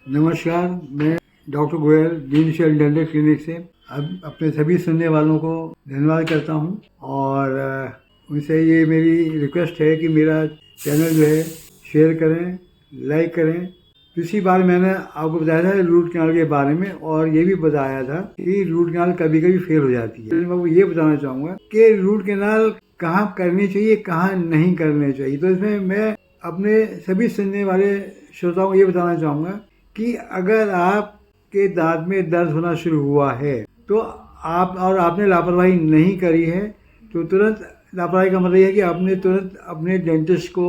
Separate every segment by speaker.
Speaker 1: नमस्कार, मैं doctor Goyal Deen Dayal dental clinic से अब अपने सभी सुनने वालों को धन्यवाद करता हूं और उनसे ये मेरी रिक्वेस्ट है कि मेरा चैनल जो है शेयर करें, लाइक करें। पिछली बार मैंने आपको बताया था रूट कैनाल के बारे में और ये भी बताया था कि रूट कैनाल कभी कभी फेल हो जाती है। मैं आपको ये बताना चाहूँगा कि रूट कैनाल कहाँ करनी चाहिए, कहाँ नहीं करनी चाहिए। तो इसमें मैं अपने सभी सुनने वाले श्रोताओं को ये बताना चाहूँगा कि अगर आपके दांत में दर्द होना शुरू हुआ है तो आपने लापरवाही नहीं करी है तो तुरंत, लापरवाही का मतलब यह है कि आपने तुरंत अपने डेंटिस्ट को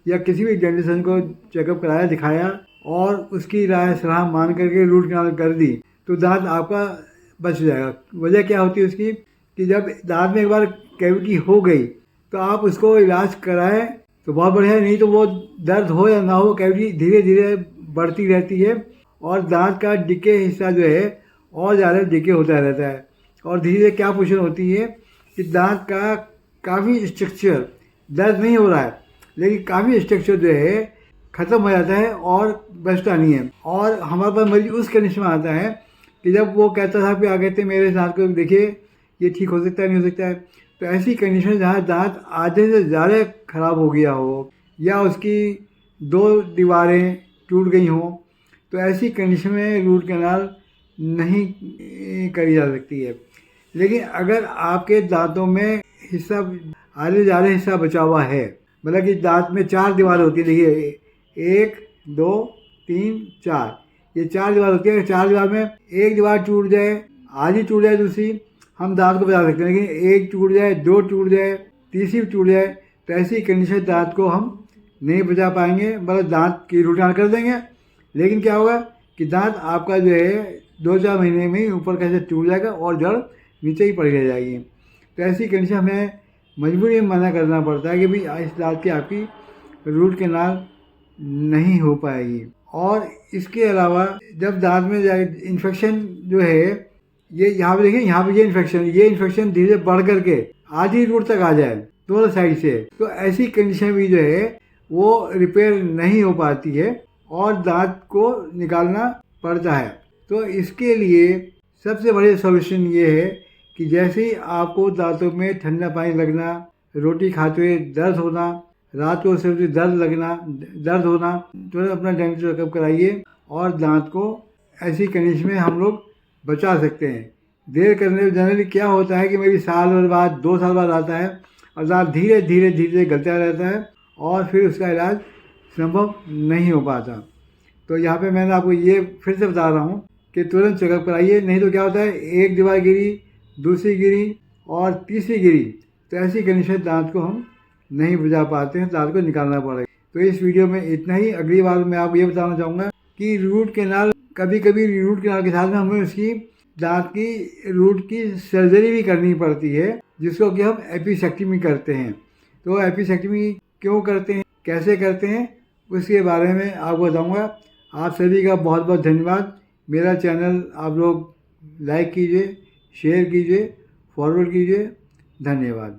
Speaker 1: या किसी भी डेंटिशन को चेकअप कराया, दिखाया और उसकी राय सलाह मान करके रूट कैनाल कर दी तो दांत आपका बच जाएगा। वजह क्या होती है उसकी कि जब दांत में एक बार कैविटी हो गई तो आप उसको इलाज कराएं तो बहुत बढ़िया है, नहीं तो वो दर्द हो या ना हो कैविटी धीरे धीरे बढ़ती रहती है और दांत का डिके हिस्सा जो है और ज़्यादा डिके होता रहता है और धीरे धीरे क्या पोजीशन होती है कि दांत का काफ़ी स्ट्रक्चर, दर्द नहीं हो रहा है लेकिन काफ़ी स्ट्रक्चर जो है ख़त्म हो जाता है और बचता नहीं है। और हमारे पास मरीज उस कंडीशन में आता है कि जब वो कहता था कि आ कहते मेरे दांत को देखिए ये ठीक हो सकता है, नहीं हो सकता है। तो ऐसी कंडीशन जहाँ दांत आधे से ज़्यादा ख़राब हो गया हो या उसकी 2 दीवारें टूट गई हों तो ऐसी कंडीशन में रूट कैनाल नहीं करी जा सकती है। लेकिन अगर आपके दांतों में हिस्सा, आधे ज़्यादा हिस्सा बचा हुआ है, मतलब कि दांत में 4 दीवार होती है, देखिए 1 2 3 4, ये 4 दीवार होती है। 4 दीवार में एक दीवार टूट जाए, आधी टूट जाए दूसरी, हम दांत को बचा सकते हैं। लेकिन एक टूट जाए, 2 टूट जाए, तीसरी टूट जाए तो ऐसी कंडीशन दांत को हम नहीं बचा पाएंगे, मतलब दांत की रूट कैनाल कर देंगे। लेकिन क्या होगा कि दांत आपका जो है 2-4 महीने में ही ऊपर कैसे टूट जाएगा और जड़ नीचे ही पड़ी रह जाएगी। तो ऐसी कंडीशन हमें मजबूरी में मना करना पड़ता है कि भाई इस दांत की आपकी रूट कैनाल नहीं हो पाएगी। और इसके अलावा जब दांत में इन्फेक्शन जो है, ये यहाँ पे देखिए, यहाँ पे ये इन्फेक्शन धीरे धीरे बढ़ करके आधी रूट तक आ जाए दोनों साइड से, तो ऐसी कंडीशन भी जो है वो रिपेयर नहीं हो पाती है और दांत को निकालना पड़ता है। तो इसके लिए सबसे बड़े सॉल्यूशन ये है कि जैसे ही आपको दांतों में ठंडा पानी लगना, रोटी खाते हुए दर्द होना, रात को सिर्फ दर्द होना, तो अपना डेंटल चेकअप कराइए और दांत को ऐसी कंडीशन में हम लोग बचा सकते हैं। देर करने में जनरली क्या होता है कि मेरी साल भर बाद, 2 साल बाद आता है और दांत धीरे धीरे गलता रहता है और फिर उसका इलाज संभव नहीं हो पाता। तो यहाँ पे मैंने आपको ये फिर से बता रहा हूँ कि तुरंत चेकअप कराइए, नहीं तो क्या होता है एक दीवार गिरी, दूसरी गिरी और तीसरी गिरी तो ऐसी कंडीशन दांत को हम नहीं बचा पाते हैं, दांत को निकालना पड़ेगा। तो इस वीडियो में इतना ही। अगली बार मैं आपको ये बताना चाहूँगा कि रूट कैनाल, कभी कभी रूट कैनाल के साथ में हमें उसकी दांत की रूट की सर्जरी भी करनी पड़ती है जिसको कि हम एपिसेक्टमी करते हैं। तो एपिसेक्टमी क्यों करते हैं, कैसे करते हैं, उसके बारे में आपको बताऊँगा। आप सभी का बहुत बहुत धन्यवाद। मेरा चैनल आप लोग लाइक कीजिए, शेयर कीजिए, फॉरवर्ड कीजिए। धन्यवाद।